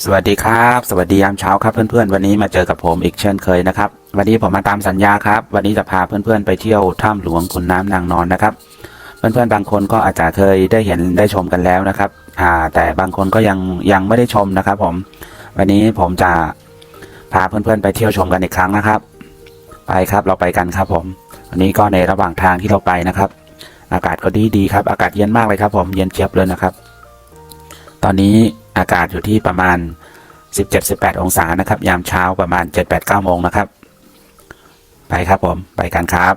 สวัสดีครับสวัสดียามเช้าครับเพื่อนๆวันนี้มาเจอกับผมอีกเช่นเคยนะครับวันนี้ผมมาตามสัญญาครับวันนี้จะพาเพื่อนๆไปเที่ยวถ้ำหลวงขุนน้ำนางนอนนะครับเพื่อนๆบางคนก็อาจจะเคยได้เห็นได้ชมกันแล้วนะครับแต่บางคนก็ยังไม่ได้ชมนะครับผมวันนี้ผมจะพาเพื่อนๆไปเที่ยวชมกันอีกครั้งนะครับไปครับเราไปกันครับผมวันนี้ก็ในระหว่างทางที่เราไปนะครับอากาศก็ดีครับอากาศเย็นมากเลยครับผมเย็นเจี๊ยบเลยนะครับตอนนี้อากาศอยู่ที่ประมาณ17-18 องศานะครับยามเช้าประมาณ7-8-9 โมงนะครับไปครับผมไปกันครับ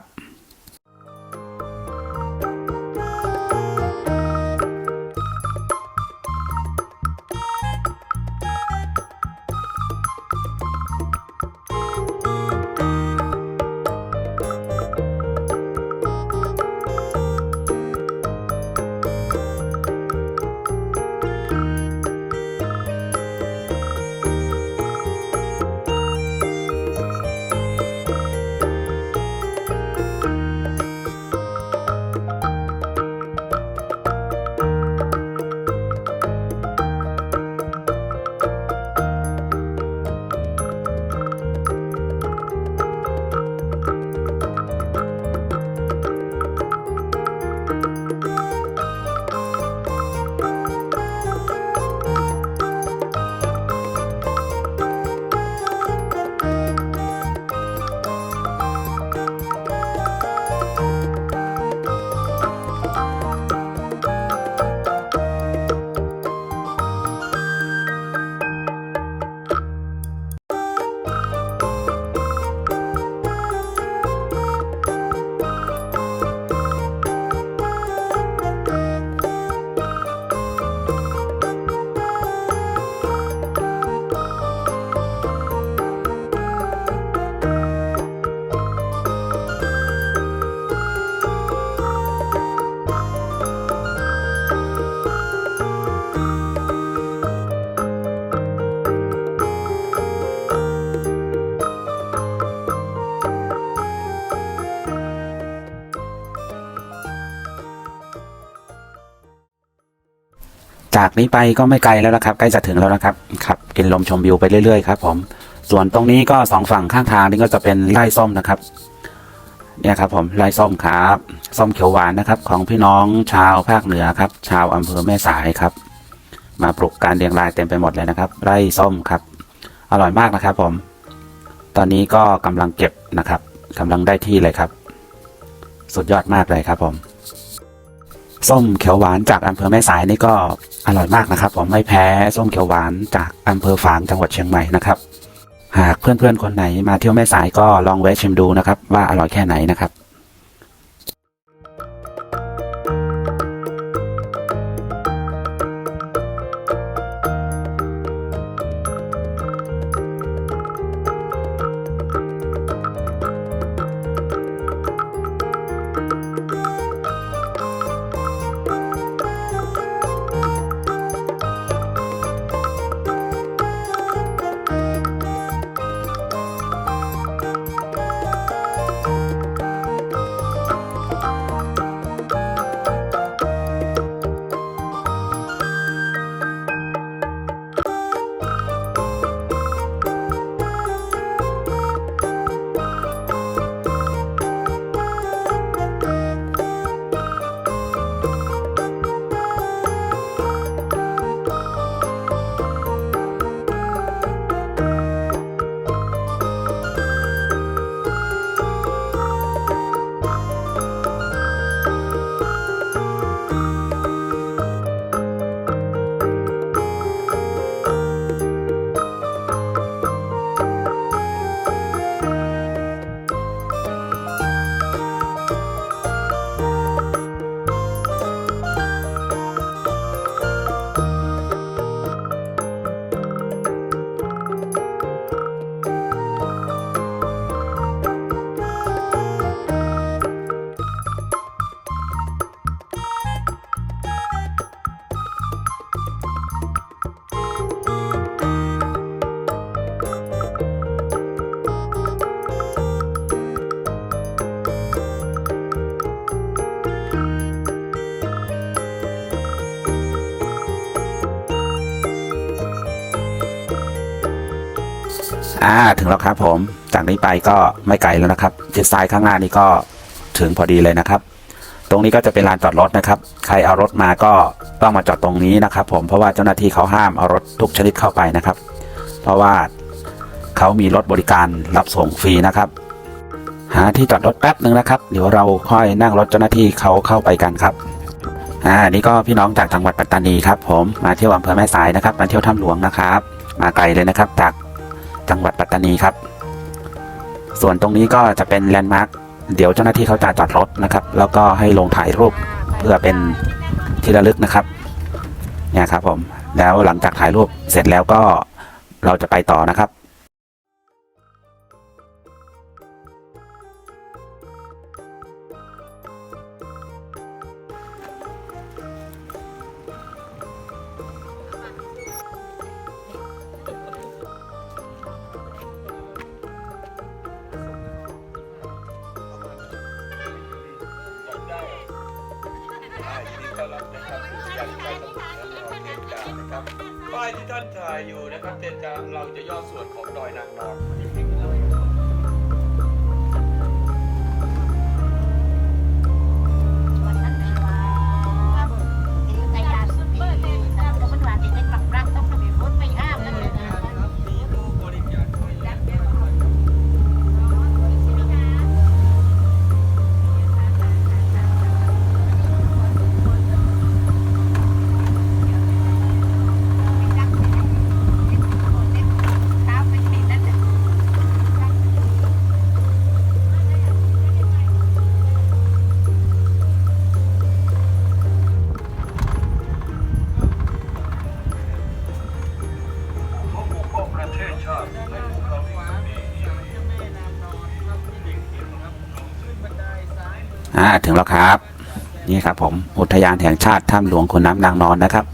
จากนี้ไปก็ไม่ไกลแล้วนะครับใกล้จะถึงแล้วนะครับขับกินลมชมวิวไปเรื่อยๆครับผมส่วนตรงนี้ก็สองฝั่งข้างทางนี่ก็จะเป็นไร่ส้มนะครับเนี่ยครับผมไร่ส้มครับส้มเขียวหวานนะครับของพี่น้องชาวภาคเหนือครับชาวอำเภอแม่สายครับมาปลูกการเรียงรายเต็มไปหมดเลยนะครับไร่ส้มครับอร่อยมากนะครับผมตอนนี้ก็กำลังเก็บนะครับกำลังได้ที่เลยครับสุดยอดมากเลยครับผมส้มเขียวหวานจากอำเภอแม่สายนี่ก็อร่อยมากนะครับผมไม่แพ้ส้มเขียวหวานจากอำเภอฝางจังหวัดเชียงใหม่นะครับหากเพื่อนๆคนไหนมาเที่ยวแม่สายก็ลองแวะชิมดูนะครับว่าอร่อยแค่ไหนนะครับ ถึงแล้วครับผมจากนี้ไปก็ไม่ไกลแล้วนะครับชิดซ้ายข้างหน้านี้ก็ถึงพอดีเลยนะครับตรงนี้ก็จะเป็นลานจอดรถนะครับใครเอารถมาก็ต้องมาจอดตรงนี้นะครับผมเพราะว่าเจ้าหน้าที่เขาห้ามเอารถทุกชนิดเข้าไปนะครับเพราะว่าเขามีรถบริการรับส่งฟรีนะครับหาที่จอดรถแป๊บหนึ่งนะครับเดี๋ยวเราค่อยนั่งรถเจ้าหน้าที่เขาเข้าไปกันครับนี่ก็พี่น้องจากจังหวัดปัตตานีครับผมมาเที่ยวอำเภอแม่สายนะครับมาเที่ยวถ้ำหลวงนะครับมาไกลเลยนะครับจากจังหวัดปัตตานีครับส่วนตรงนี้ก็จะเป็นแลนด์มาร์คเดี๋ยวเจ้าหน้าที่เขาจะจอดรถนะครับแล้วก็ให้ลงถ่ายรูปเพื่อเป็นที่ระลึกนะครับเนี่ยครับผมแล้วหลังจากถ่ายรูปเสร็จแล้วก็เราจะไปต่อนะครับป้ายที่ท่านถ่ายอยู่นะครับเราจะย่อส่วนของดอยนางนอนถึงแล้วครับนี่ครับผมอุทยานแห่งชาติถ้ำหลวงขุนน้ำนางนอนนะครับ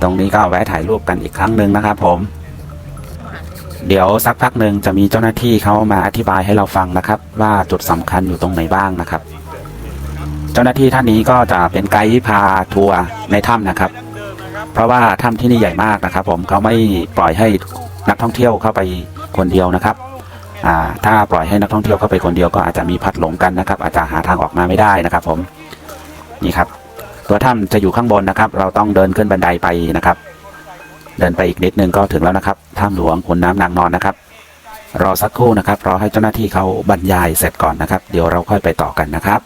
ตรงนี้ก็แวะถ่ายรูปกันอีกครั้งหนึ่งนะครับผมเดี๋ยวสักพักหนึ่งจะมีเจ้าหน้าที่เขามาอธิบายให้เราฟังนะครับว่าจุดสำคัญอยู่ตรงไหนบ้างนะครับเจ้าหน้าที่ท่านนี้ก็จะเป็นไกด์พาทัวร์ในถ้ำนะครับเพราะว่าถ้ำที่นี่ใหญ่มากนะครับผมเขาไม่ปล่อยให้นักท่องเที่ยวเข้าไปคนเดียวนะครับถ้าปล่อยให้นักท่องเที่ยวเข้าไปคนเดียวก็อาจจะมีพัดหลงกันนะครับอาจจะหาทางออกมาไม่ได้นะครับผมนี่ครับตัวถ้ำจะอยู่ข้างบนนะครับเราต้องเดินขึ้นบันไดไปนะครับเดินไปอีกนิดนึงก็ถึงแล้วนะครับถ้ำหลวงขุนน้ำนางนอนนะครับรอสักครู่นะครับรอให้เจ้าหน้าที่เขาบรรยายเสร็จก่อนนะครับเดี๋ยวเราค่อยไปต่อกันนะครับ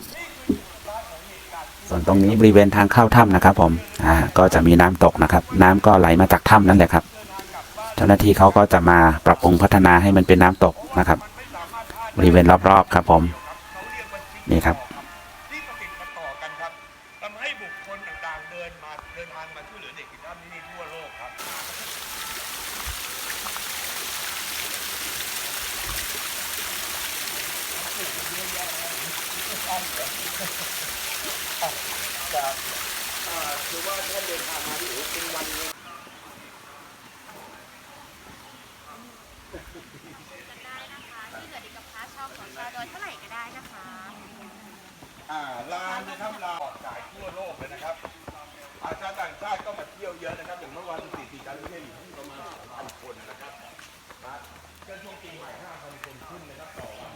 ส่วนตรงนี้บริเวณทางเข้าถ้ำนะครับผมก็จะมีน้ำตกนะครับน้ำก็ไหลมาจากถ้ำนั่นแหละครับเจ้าหน้าที่เขาก็จะมาปรับปรุงพัฒนาให้มันเป็นน้ำตกนะครับบริเวณรอบๆครับผมนี่ครับที่ประติดประต่อกันครับทำให้บุคคลต่างๆเดินทางมาช่วยเหลือเด็กที่ถ้ำที่นี่ทั่วโลกครับคือว่าท่านเดินทางมาที่เป็นวันเลยได้นะคะที่เหลือดีกับพาช่องของชาโดยเท่าไหร่ก็ได้นะคะ ลานนะครับลานออกสายทั่วโลกเลยนะครับชาวต่างชาติก็มาเที่ยวเยอะนะครับอย่างเมื่อวัน4 การท่องเที่ยวอยู่ที่ประมาณ 2,000 คนนะครับก็ช่วงปีใหม่ 5,000 คนขึ้นนะครับต่อวัน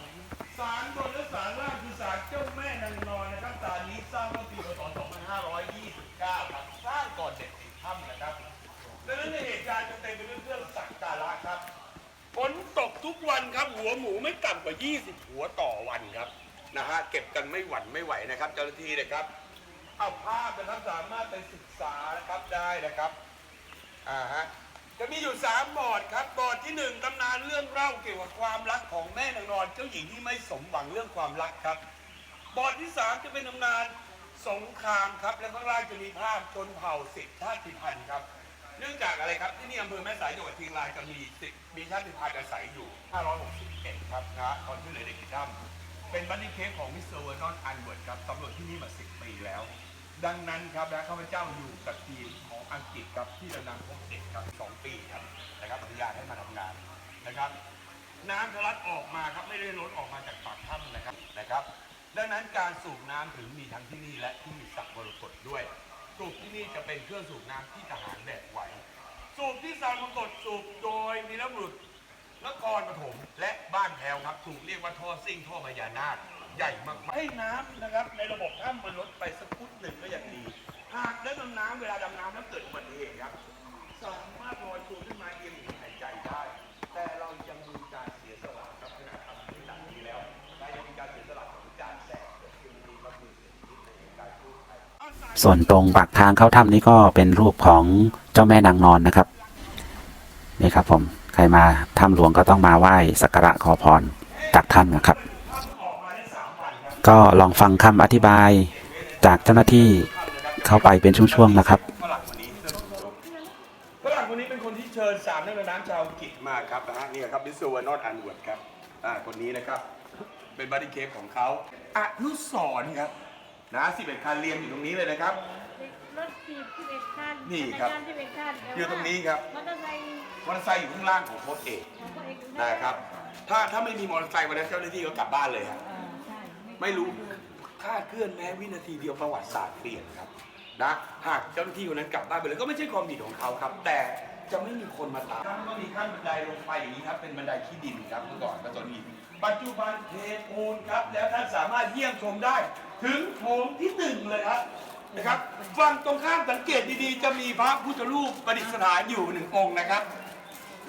ศาลบนและศาลล่างคือศาลเจ้าแม่นางนอนนะครับศาลนี้สร้างเมื่อปีพ.ศ. 2529 ครับสร้างก่อนเด็กติดถ้ำนะครับดังนั้นในเหตุการณ์จะเต็มไปด้วยเครื่องสักการะครับฝนตกทุกวันครับหัวหมูไม่ต่ำกว่า20หัวต่อวันครับนะฮะเก็บกันไม่หวั่นไม่ไหวนะครับเจ้าหน้าที่นะครับเอาภาพนะครับสามารถไปศึกษานะครับได้นะครับจะมีอยู่3บอร์ดครับบอร์ดที่1ตำนานเรื่องเล่าเกี่ยวกับความรักของแม่นางนอนเจ้าหญิงที่ไม่สมหวังเรื่องความรักครับบอร์ดที่3จะเป็นตำนานสงครามครับและข้างล่างจะมีภาพชนเผ่า10ชาติพันธุ์ครับเนื่องจากอะไรครับที่นี่อำเภอแม่สายจังหวัดเชียงรายจะมีชาติพันธุ์อาศัยอยู่561ครับนะตอนที่เหลือเด็กที่ถ้ำเป็นบัดดี้เคสของมิสเตอร์เวอร์นอนอันเวิร์ดครับตำรวจที่นี่มา10 ปีแล้วดังนั้นครับและข้าพเจ้าอยู่กับทีมของอังกฤษครับที่กำลังพบเด็กครับ2 ปีครับนะครับอนุญาตให้มาทำงานนะครับน้ำทะลักออกมาครับไม่ได้ล้นออกมาจากปากถ้ำนะครับดังนั้นการสูบน้ำถึงมีทั้งที่นี่และที่สระมรกตด้วยสูบที่นี่จะเป็นเครื่องสูบน้ำที่ทหารแบกไหวสูบที่สระมรกตสูบโดยวีรบุรุษ นครปฐมและบ้านแพ้วครับถูกเรียกว่าท่อซิ่งท่อพญานาคใหญ่มากๆให้น้ำนะครับในระบบถ้ำมันลดไปสักฟุตหนึ่งก็ยังดีหากได้ดำน้ำเวลาดำน้ำแล้วเกิดอุบัติเหตุครับสามารถลอยตัวขึ้นมาเองหายใจได้ แต่เรายังมีการเสียสละครับขณะทำที่หลังนี้แล้วเรายังมีการเสียสละของการแสงและยังมีความมีเสียงในการพูดไทย ส่วนตรงปากทางเข้าถ้ำนี้ก็เป็นรูปของเจ้าแม่นางนอนนะครับนี่ครับผมใครมาถ้ำหลวงก็ต้องมาไหว้สักการะขอพรจากท่านนะครับ ก็ลองฟังคำอธิบายจากเจ้าหน้าที่เข้าไปเป็นช่วงๆนะครับ ฝรั่งคนนี้เป็นคนที่เชิญ3นักดำน้ำชาวอังกฤษมาครับนะฮะนี่ครับมิสเตอร์วานอตอันเวิร์ดครับคนนี้นะครับเป็นบัดดี้เคปของเขาอนุสรณ์ครับนะ11คันเรียงอยู่ตรงนี้เลยนะครับ รถจีบ11คัน นี่ครับ จักยาน11คัน อยู่ตรงนี้ครับ มอเตอร์ไซค์ มอเตอร์ไซค์อยู่ข้างล่างของโค้ชเอก ของตัวเองอยู่ นะครับถ้าไม่มีมอเตอร์ไซค์วันนั้นเจ้าหน้าที่ก็กลับบ้านเลยครับ ใช่ ไม่รู้คลาดเคลื่อนแม้วินาทีเดียวประวัติศาสตร์เปลี่ยนครับนะหากเจ้าหน้าที่คนนั้นกลับบ้านไปเลยก็ไม่ใช่ความผิดของเขาครับ แต่จะไม่มีคนมาตามก็มีขั้นบันไดลงไปอย่างนี้ครับเป็นบันไดขี้ดินครับเมื่อก่อนก็ตอนนี้ปัจจุบันเทปูนครับแล้วท่านสามารถเยี่ยมชมได้ ถึงโถงที่1เลยครับนะครับฝั่งตรงข้ามสังเกตดีๆจะมีพระพุทธรูปประดิษฐานอยู่1องค์นะครับ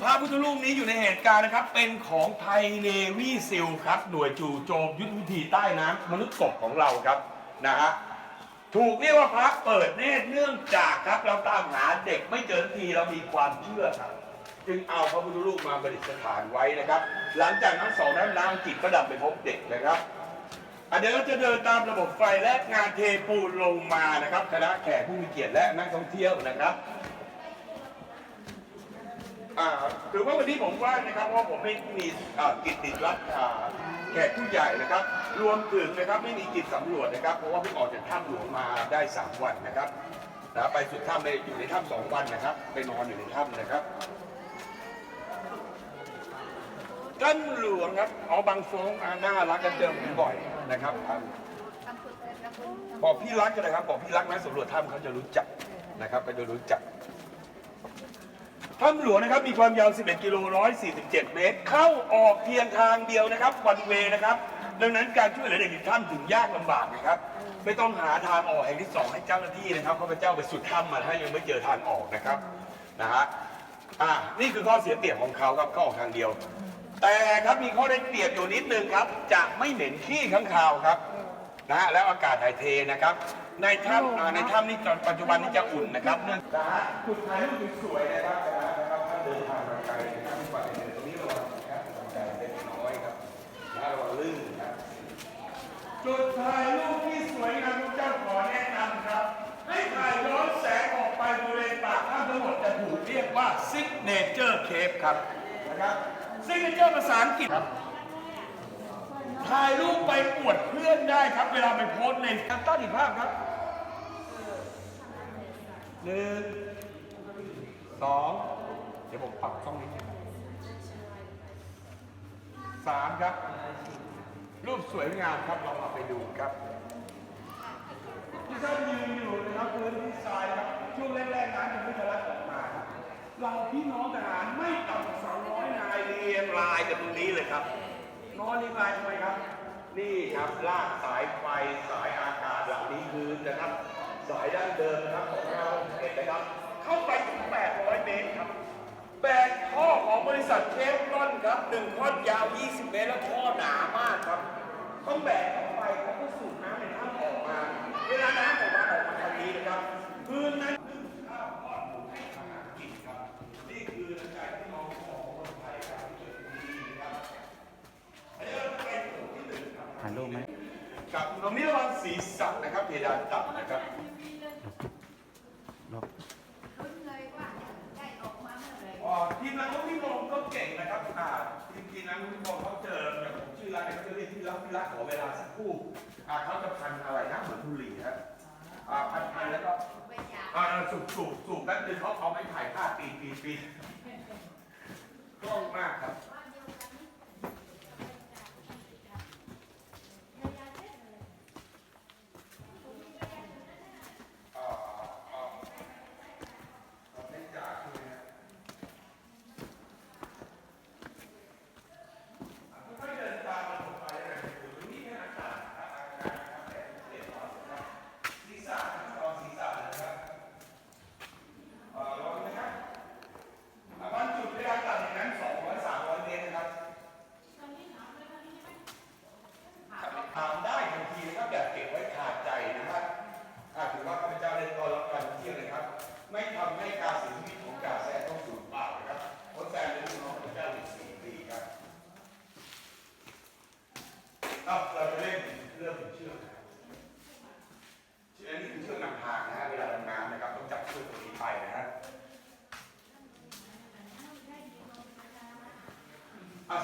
พระพุทธรูปนี้อยู่ในเหตุการณ์นะครับ เป็นของไทยเนวีซิลครับ หน่วยจู่โจมยุทธวิธีใต้น้ำมนุษย์กบของเราครับนะฮะถูกเรียกว่าพระเปิดเนตรเนื่องจากครับเราตามหาเด็กไม่เจอทีเรามีความเชื่อครับจึงเอาพระพุทธรูปมาประดิษฐานไว้นะครับ หลังจากนั้น2 น้ำจิตก็ดับไปพบเด็กนะครับเดี๋ยวเราจะเดินตามระบบไฟและงานเทปูนลงมานะครับคณะแขกผู้มีเกียรติและนักท่องเที่ยวนะครับ ถือว่าวันนี้ผมว่างนะครับเพราะผมไม่มีกิจติดรับแขกผู้ใหญ่นะครับรวมถึงนะครับไม่มีกิจสำรวจนะครับเพราะว่าเพิ่งออกจากถ้ำหลวงมาได้3 วันนะครับไปสุดถ้ำไปอยู่ในถ้ำ2 วันนะครับไปนอนอยู่ในถ้ำนะครับถ้ำหลวงครับบางโฟงน่ารักกันเจอผมบ่อยนะครับบอกพี่รักกันนะครับบอกพี่รักนักสำรวจถ้ำเขาจะรู้จักนะครับก็จะรู้จัก ถ้ำหลวงนะครับมีความยาว 11 กิโล 147 เมตร เข้าออกเพียงทางเดียวนะครับวันเวนะครับ ดังนั้นการช่วยเหลือเด็กในถ้ำถึงยากลำบากนะครับ ไม่ต้องหาทางออกแห่งที่ 2ให้เจ้าหน้าที่นะครับเพราะพระเจ้าไปสุดถ้ำมาถ้ายังไม่เจอทางออกนะครับนะฮะนี่คือข้อเสียเปรียบของเขาครับเข้าออกทางเดียว แต่ครับมีข้อได้เปรียบอยู่นิดนึงครับจะไม่เหม็นขี้ข้างคาวครับนะฮะแล้วอากาศถ่ายเทนะครับในถ้ำนี่ปัจจุบันนี้จะอุ่นนะครับเนื่องจากจุดถ่ายรูปสวยๆนะครับถ้าเดินทางมาไกลนะครับที่ว่าเดินตรงนี้ระวังนะครับระวังใจเล็กน้อยครับระวังลื่นครับจุดถ่ายรูปที่สวยงามทุกเจ้าขอแนะนำครับให้ถ่ายย้อนแสงออกไปบริเวณปากถ้ำทั้งหมดจะถูกเรียกว่า Signature Cave ครับนะครับ Signature ภาษาอังกฤษครับถ่ายรูปไปอวดเพื่อนได้ครับเวลาไปโพสในการต้อนอีกภาพครับ1 2เดี๋ยวผมปรับกล้องนิดนึง3ครับรูปสวยงามครับลองมาไปดูครับที่ท่านยืนอยู่นะครับพื้นที่ทรายครับช่วงแรกๆน้ำยังไม่ทะลักออกมาครับเราพี่น้องทหารไม่ต่ำกว่า200 นายเรียงรายกันตรงนี้เลยครับนอนเรียงรายทำไมครับนี่ครับลากสายไฟสายอากาศเหล่านี้คือนะครับสายดั้งเดิมนะครับของเราเห็นไหมครับเข้าไปถึง800 เมตรครับแบกท่อของบริษัทเทฟลอนครับ1 ท่อนยาว 20 เมตรและท่อหนามากครับต้องแบกเข้าไปแล้วก็สูบน้ำในถ้ำออกมาเวลาน้ำออกมาทางนี้นะครับพื้นนั้นข้าวทอดหมูให้ทหารกินครับนี่คือน้ำใจที่น้องของคนไทยครับที่เกิดที่นี่นะครับอันนี้เราเป็นกลุ่มที่1ครับ ถ่ายรูปไหม กับตรงนี้ระวังศีรษะนะครับเพดานต่ำนะครับทีมนักรบพิมพ์ก็เก่งนะครับทีมนักรบพิมพ์เขาเจออย่างผมชื่อร้านเขาจะเรียกที่รักขอเวลาสักครู่เขาจะพันอะไรนะเหมือนทุลีครับพันแล้วก็สูบแป๊บนึงเขาเอาไม้ไผ่ฆ่าปีกล้องมากครับ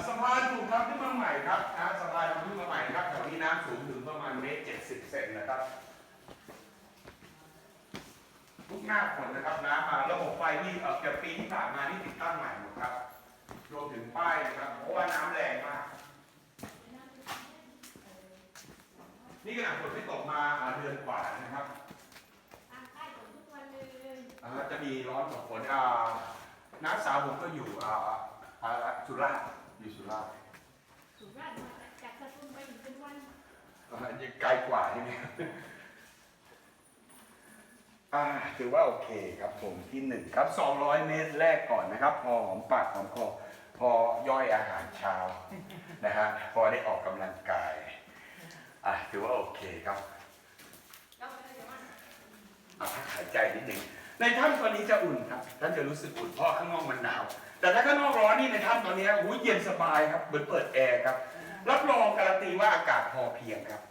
สะพานถูกทำขึ้นมาใหม่ครับสะพานทำขึ้นมาใหม่ครับแถวนี้น้ำสูงถึงประมาณ1.70 เมตรนะครับทุกหน้าฝนนะครับน้ำมาระบบไฟที่เกือบปีที่ผ่านมานี่ติดตั้งใหม่หมดครับรวมถึงป้ายนะครับเพราะว่าน้ำแรงมากนี่ขนาดฝนไม่ตกมาเดือนกว่านะครับจะมีร้อนกับฝนน้าสาวผมก็อยู่สุราษฎร์อยู่สุราษฎร์จากสตูลไปเป็นวัน ยังไกลกว่าใช่ไหมครับถือว่าโอเคครับผมที่หนึ่งครับ200 เมตรแรกก่อนนะครับพอหอมปากหอมคอพอย่อยอาหารเช้านะฮะพอได้ออกกำลังกายถือว่าโอเคครับพักหายใจนิดหนึ่งในถ้ำตอนนี้จะอุ่นครับท่านจะรู้สึกอุ่นเพราะข้างนอกมันหนาวแต่ถ้าข้างนอกร้อนนี่ในถ้ำตอนนี้เย็นสบายครับเหมือนเปิดแอร์ครับรับรองการันตีว่าอากาศพอเพียงครับ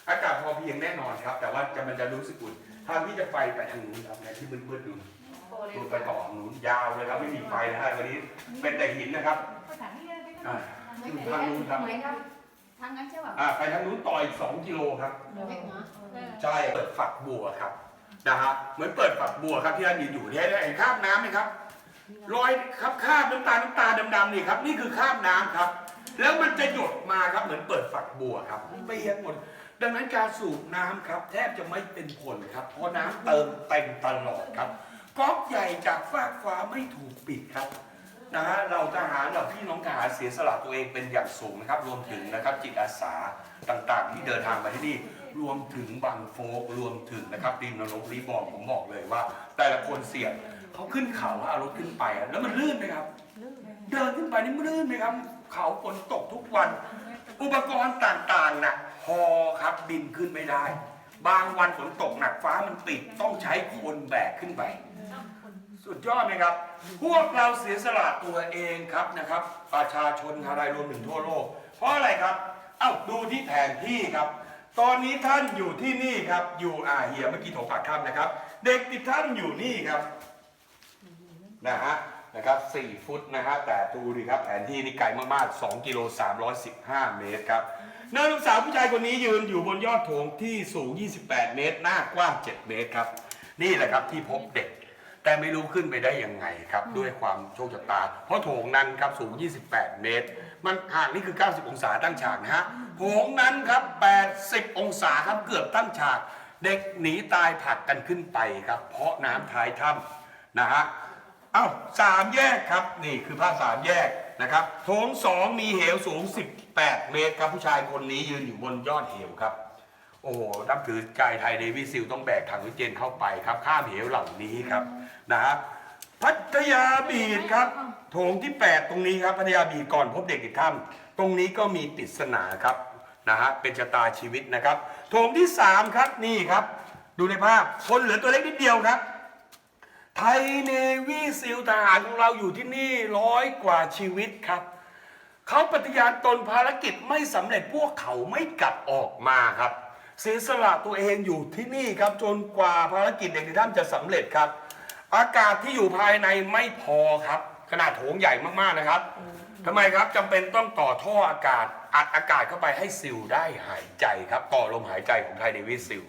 อากาศพอเพียงแน่นอนครับแต่ว่ามันจะรู้สึกอุ่นทางที่จะไฟไปทางนู้นครับที่มืดๆดูไปต่อนู้นยาวเลยครับไม่มีไฟนะฮะวันนี้เป็นแต่หินนะครับทางนู้นครับทางนั้นใช่ป่ะไปทางนู้นต่ออีก2 กิโลครับใช่เปิดฝักบัวครับนะฮะเหมือนเปิดฝักบัวครับที่ท่านยืนอยู่เนี่ยเห็นคราบน้ำไหมครับรอยคราบน้ำตาดำๆนี่ครับนี่คือคราบน้ำครับแล้วมันจะหยดมาครับเหมือนเปิดฝักบัวครับเปียกหมดดังนั้นการสูบน้ำครับแทบจะไม่เป็นผลครับเพราะน้ำเติมเต็มตลอดครับก๊อกใหญ่จากฟากฟ้าไม่ถูกปิดครับนะฮะเราทหารเราพี่น้องทหารเสียสละตัวเองเป็นอย่างสูงนะครับรวมถึงนะครับจิตอาสาต่างๆที่เดินทางมาที่นี่รวมถึงบางโฟกรวมถึงนะครับดิมนรกรีบอร์ผมบอกเลยว่า แต่ละคนเสี่ยงเขาขึ้นเขาเอารถขึ้นไปแล้วมันลื่นไหมครับเดินขึ้นไปนี่มันลื่นไหมครับเขาฝนตกทุกวันอุปกรณ์ต่างๆน่ะพอครับบินขึ้นไม่ได้บางวันฝนตกหนักฟ้ามันปิดต้องใช้คนแบกขึ้นไปสุดยอดไหมครับพวกเราเสียสละตัวเองครับนะครับประชาชนอะไรรวมถึงทั่วโลกเพราะอะไรครับดูที่แผนที่ครับตอนนี้ท่านอยู่ที่นี่ครับอยู่เฮียเมื่อกี้โถปากค่ำนะครับเด็กติดท่านอยู่นี่ครับนะครับ4 ฟุตนะฮะแต่ดูดิครับแผนที่นี่ไกลมากๆ2 กิโล 315 เมตรครับนักศึกษาผู้ชายคนนี้ยืนอยู่บนยอดโถงที่สูง28 เมตรหน้ากว้าง7 เมตรครับนี่แหละครับที่พบเด็กแต่ไม่รู้ขึ้นไปได้ยังไงครับด้วยความโชคชะตาเพราะโถงนั้นครับสูง28 เมตรมันห่างนี่คือ90 องศาตั้งฉากนะฮะโถงนั้นครับ80 องศาครับเกือบตั้งฉากเด็กหนีตายผลักกันขึ้นไปครับเพราะน้ำท้ายถ้ำนะฮะ3 แยกครับนี่คือภาพ3 แยกนะครับโถง 2มีเหวสูง18 เมตรครับผู้ชายคนนี้ยืนอยู่บนยอดเหวครับโอ้โหนับถือใจไทยเดวิซิลต้องแบกถังออกซิเจนเข้าไปครับข้ามเหวเหล่านี้ครับนะฮะพัทยาบีชครับโถงที่8ตรงนี้ครับพัทยาบีชก่อนพบเด็กติดถ้ำตรงนี้ก็มีปริศนาครับนะฮะเป็นชะตาชีวิตนะครับโถงที่3ครับนี่ครับดูในภาพคนเหลือตัวเล็กนิดเดียวครับไทยเนวีซิลทหารของเราอยู่ที่นี่100 กว่าชีวิตครับเขาปฏิญาณตนภารกิจไม่สำเร็จพวกเขาไม่กลับออกมาครับเสียสละตัวเองอยู่ที่นี่ครับจนกว่าภารกิจเด็กในถ้ำจะสำเร็จครับอากาศที่อยู่ภายในไม่พอครับขนาดโถงใหญ่มากๆนะครับทำไมครับจำเป็นต้องต่อท่ออากาศอัดอากาศเข้าไปให้ซิลได้หายใจครับต่อลมหายใจของไทยเนวีซิล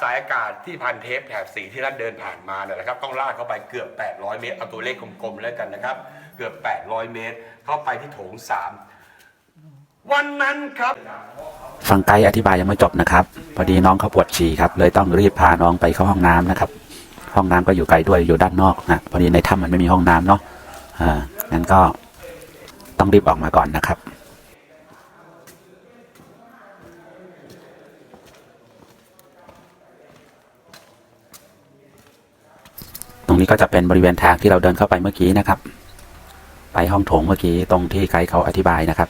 สายอากาศที่พันเทปแถบสีที่ท่านเดินผ่านมาเนี่ยนะครับต้องลากเข้าไปเกือบ800 เมตรเอาตัวเลขกลมๆแล้วกันนะครับเกือบ800 เมตรเข้าไปที่โถง3วันนั้นครับฟังไกด์อธิบายยังไม่จบนะครับพอดีน้องเขาปวดฉี่ครับเลยต้องรีบพาน้องไปเข้าห้องน้ำนะครับห้องน้ำก็อยู่ไกลด้วยอยู่ด้านนอกนะพอดีในถ้ำมันไม่มีห้องน้ำเนาะงั้นก็ต้องรีบออกมาก่อนนะครับตรงนี้ก็จะเป็นบริเวณทางที่เราเดินเข้าไปเมื่อกี้นะครับไปห้องโถงเมื่อกี้ตรงที่ไกด์เขาอธิบายนะครับ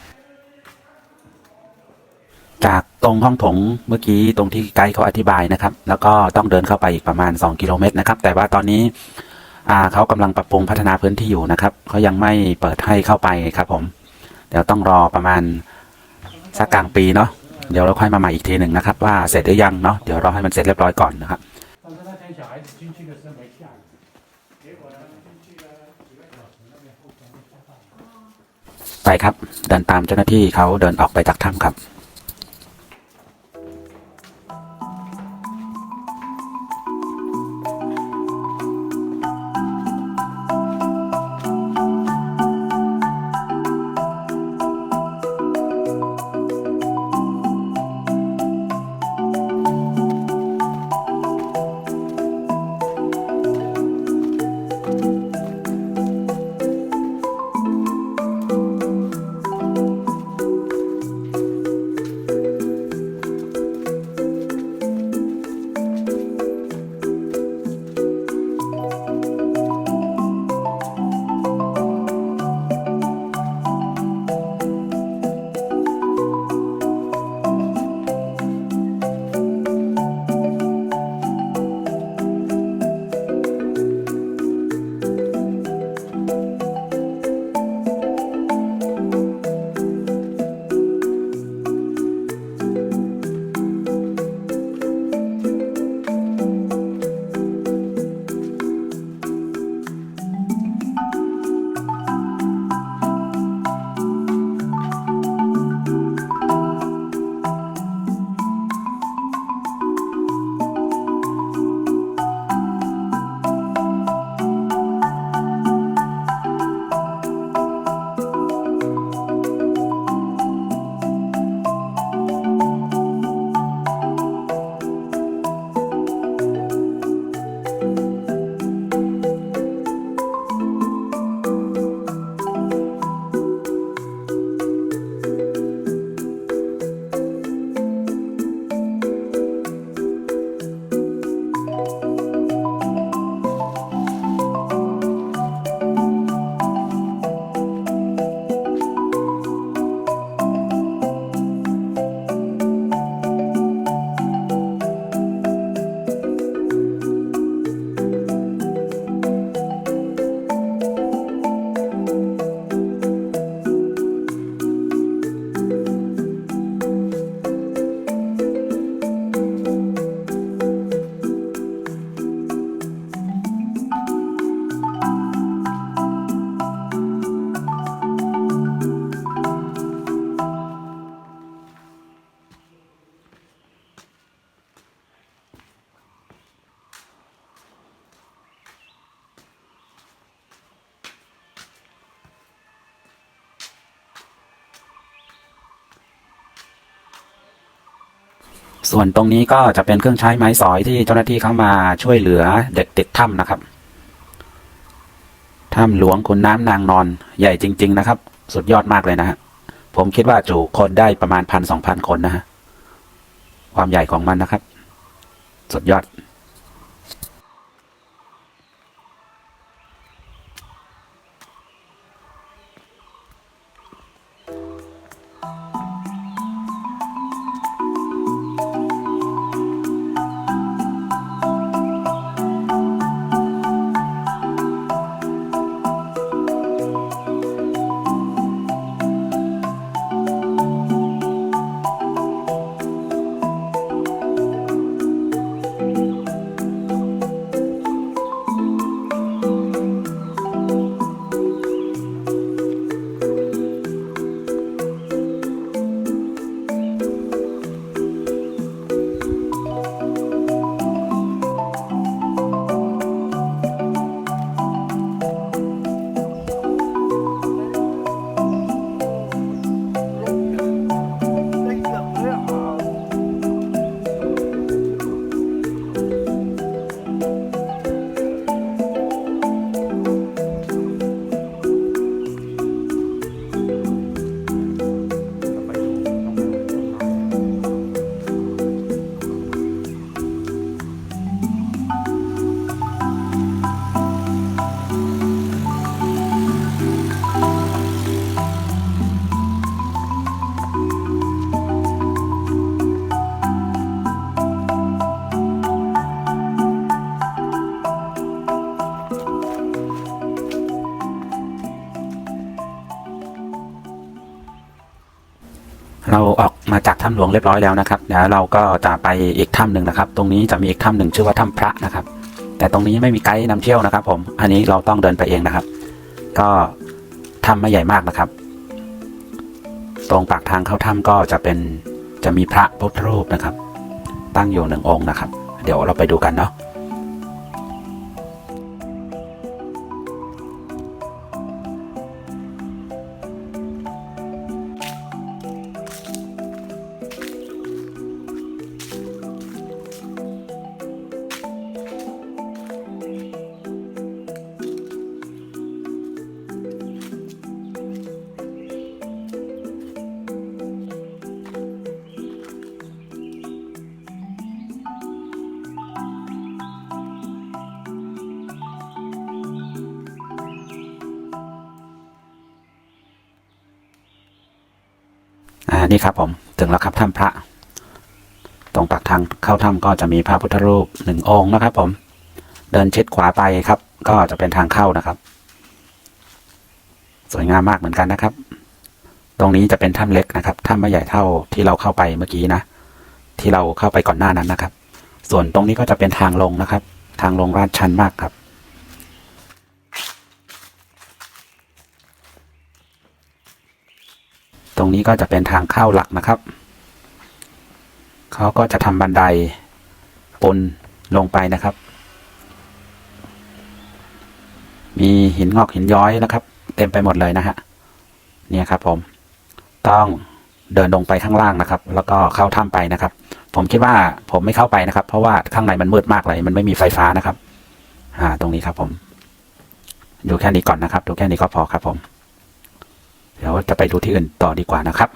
จากตรงห้องโถงเมื่อกี้ตรงที่ไกด์เขาอธิบายนะครับแล้วก็ต้องเดินเข้าไปอีกประมาณ2 กิโลเมตรนะครับแต่ว่าตอนนี้เขากำลังปรับปรุงพัฒนาพื้นที่อยู่นะครับเขายังไม่เปิดให้เข้าไปครับผมเดี๋ยวต้องรอประมาณสักกลางปีเนาะเดี๋ยวเราค่อยมาใหม่อีกทีหนึ่งนะครับว่าเสร็จหรือยังเนาะเดี๋ยวรอให้มันเสร็จเรียบร้อยก่อนนะครับ ไปครับเดินตามเจ้าหน้าที่เขาเดินออกไปจากถ้ำครับ ส่วนตรงนี้ก็จะเป็นเครื่องใช้ไม้สอยที่เจ้าหน้าที่เข้ามาช่วยเหลือเด็กติดถ้ำนะครับถ้ำหลวงขุนน้ำนางนอนใหญ่จริงๆนะครับสุดยอดมากเลยนะฮะผมคิดว่าจุคนได้ประมาณ1,000-2,000 คนนะฮะความใหญ่ของมันนะครับสุดยอด เราออกมาจากถ้ำหลวงเรียบร้อยแล้วนะครับเดี๋ยวเราก็จะไปอีกถ้ำหนึ่งนะครับตรงนี้จะมีอีกถ้ำหนึ่งชื่อว่าถ้ำพระนะครับ แต่ตรงนี้ไม่มีไกด์นำเที่ยวนะครับผมอันนี้เราต้องเดินไปเองนะครับก็ถ้ำไม่ใหญ่มากนะครับตรงปากทางเข้าถ้ำก็จะมีพระพุทธรูปนะครับตั้งอยู่1 องค์นะครับเดี๋ยวเราไปดูกันเนาะนี่ครับผมถึงแล้วครับถ้ำพระตรงปากทางเข้าถ้ำก็จะมีพระพุทธรูป1 องค์นะครับผมเดินชิดขวาไปครับก็จะเป็นทางเข้านะครับสวยงามมากเหมือนกันนะครับตรงนี้จะเป็นถ้ำเล็กนะครับถ้ำไม่ใหญ่เท่าที่เราเข้าไปเมื่อกี้นะที่เราเข้าไปก่อนหน้านั้นนะครับส่วนตรงนี้ก็จะเป็นทางลงนะครับทางลงลาดชันมากครับตรงนี้ก็จะเป็นทางเข้าหลักนะครับเขาก็จะทำบันไดปนลงไปนะครับมีหินงอกหินย้อยนะครับเต็มไปหมดเลยนะฮะเนี่ยครับผมต้องเดินลงไปข้างล่างนะครับแล้วก็เข้าถ้ำไปนะครับผมคิดว่าผมไม่เข้าไปนะครับเพราะว่าข้างในมันมืดมากเลยมันไม่มีไฟฟ้านะครับตรงนี้ครับผมดูแค่นี้ก่อนนะครับดูแค่นี้ก็พอครับผมเดี๋ยวจะไปดูที่อื่นต่อดีกว่านะครับ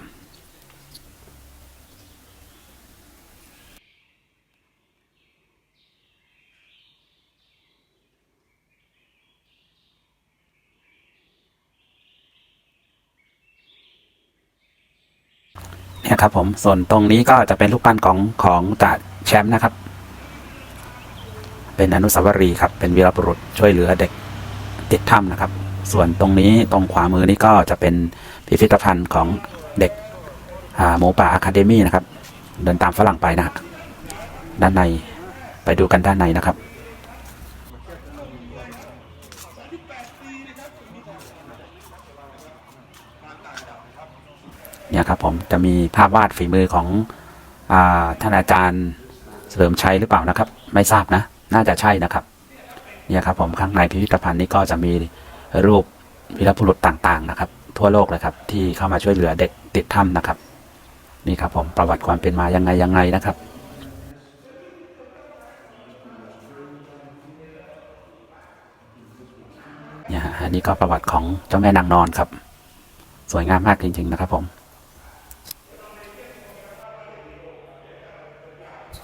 เนี่ยครับผมส่วนตรงนี้ก็จะเป็นรูปปั้นของจ่าแชมป์นะครับเป็นอนุสาวรีย์ครับเป็นวีรบุรุษช่วยเหลือเด็กติดถ้ำนะครับส่วนตรงนี้ตรงขวามือนี่ก็จะเป็นพิพิธภัณฑ์ของเด็กหมูป่าอะคาเดมี่นะครับเดินตามฝรั่งไปนะด้านในไปดูกันด้านในนะครับเนี่ยครับผมจะมีภาพวาดฝีมือของท่านอาจารย์เฉลิมชัยหรือเปล่านะครับไม่ทราบนะน่าจะใช่นะครับเนี่ยครับผมข้างในพิพิธภัณฑ์นี้ก็จะมีรูปวีรบุรุษต่างๆนะครับทั่วโลกเลยครับที่เข้ามาช่วยเหลือเด็กติดถ้ำนะครับนี่ครับผมประวัติความเป็นมายังไงนะครับเนี่ยอันนี้ก็ประวัติของเจ้าแม่นางนอนครับสวยงามมากจริงๆนะครับผม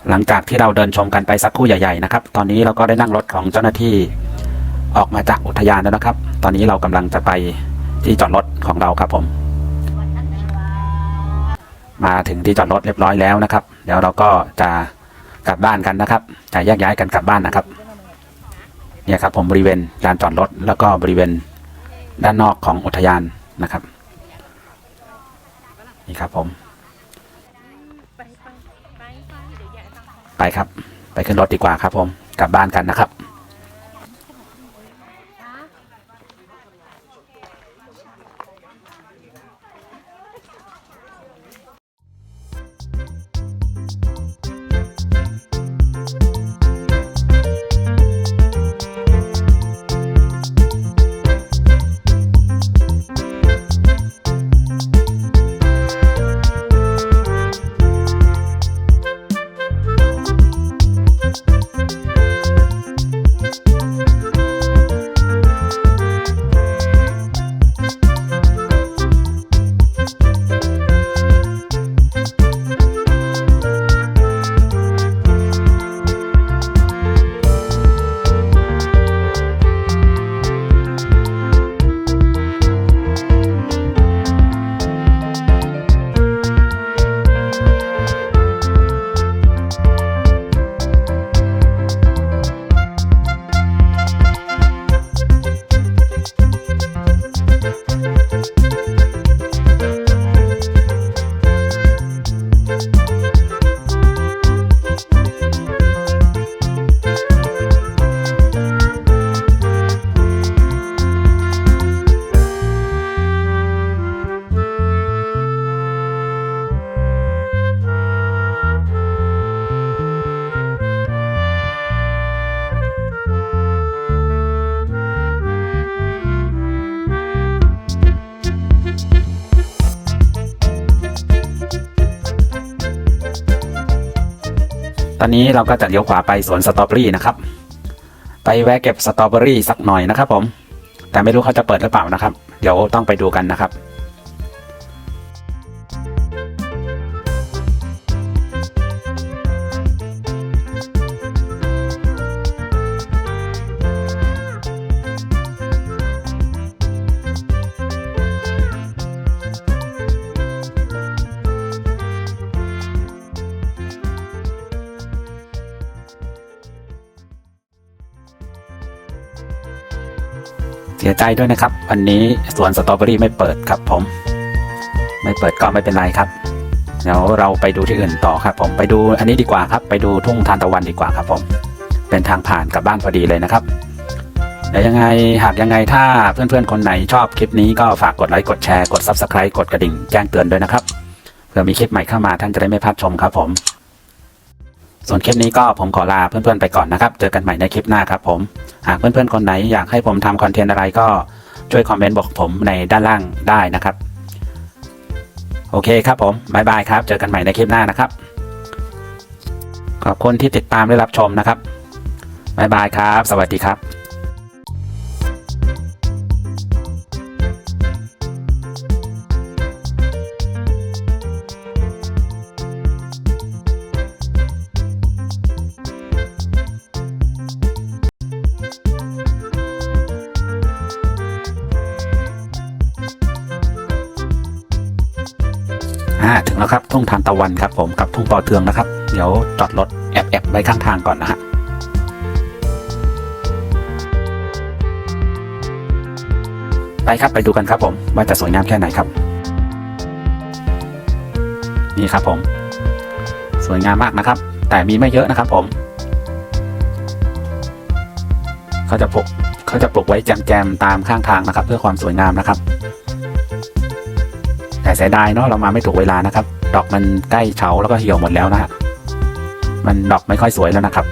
หลังจากที่เราเดินชมกันไปสักครู่ใหญ่ๆนะครับตอนนี้เราก็ได้นั่งรถของเจ้าหน้าที่ออกมาจากอุทยานแล้วนะครับตอนนี้เรากำลังจะไปที่จอดรถของเราครับผมมาถึงที่จอดรถเรียบร้อยแล้วนะครับเดี๋ยวเราก็จะกลับบ้านกันนะครับจะแยกย้ายกันกลับบ้านนะครับเนี่ยครับผมบริเวณลานจอดรถแล้วก็บริเวณด้านนอกของอุทยานนะครับนี่ครับผมไปครับไปขึ้นรถดีกว่าครับผมกลับบ้านกันนะครับ ตอนนี้เราก็จะเลี้ยวขวาไปสวนสตรอเบอรี่นะครับไปแวะเก็บสตรอเบอรี่สักหน่อยนะครับผมแต่ไม่รู้เขาจะเปิดหรือเปล่านะครับเดี๋ยวต้องไปดูกันนะครับเสียใจด้วยนะครับวันนี้สวนสตรอเบอรี่ไม่เปิดครับผมไม่เปิดก็ไม่เป็นไรครับเดี๋ยวเราไปดูที่อื่นต่อครับผมไปดูอันนี้ดีกว่าครับไปดูทุ่งทานตะวันดีกว่าครับผมเป็นทางผ่านกลับบ้านพอดีเลยนะครับเดี๋ยวยังไงหากยังไงถ้าเพื่อนๆคนไหนชอบคลิปนี้ก็ฝากกดไลค์กดแชร์กด Subscribe กดกระดิ่งแจ้งเตือนด้วยนะครับเผื่อมีคลิปใหม่เข้ามาท่านจะได้ไม่พลาดชมครับผมส่วนคลิปนี้ก็ผมขอลาเพื่อนๆไปก่อนนะครับเจอกันใหม่ในคลิปหน้าครับผมหากเพื่อนๆคนไหนอยากให้ผมทำคอนเทนต์อะไรก็ช่วยคอมเมนต์บอกผมในด้านล่างได้นะครับโอเคครับผมบ๊ายบายครับเจอกันใหม่ในคลิปหน้านะครับขอบคุณที่ติดตามและรับชมนะครับบ๊ายบายครับสวัสดีครับถึงแล้วครับทุ่งทานตะวันครับผมกับทุ่งปอเทืองนะครับเดี๋ยวจอดรถแอบไว้ข้างทางก่อนนะฮะไปครับไปดูกันครับผมว่าจะสวยงามแค่ไหนครับนี่ครับผมสวยงามมากนะครับแต่มีไม่เยอะนะครับผมเขาจะปลูกไว้แจมๆตามข้างทางนะครับเพื่อความสวยงามนะครับแต่เสียดายเนาะเรามาไม่ถูกเวลานะครับดอกมันใกล้เฉาแล้วก็เหี่ยวหมดแล้วนะฮะมันดอกไม่ค่อยสวยแล้วนะครับ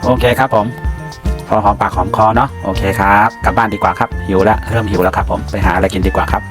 โอเคครับผมพอหอมปากหอมคอเนาะโอเคครับกลับบ้านดีกว่าครับหิวแล้วเริ่มหิวแล้วครับผมไปหาอะไรกินดีกว่าครับ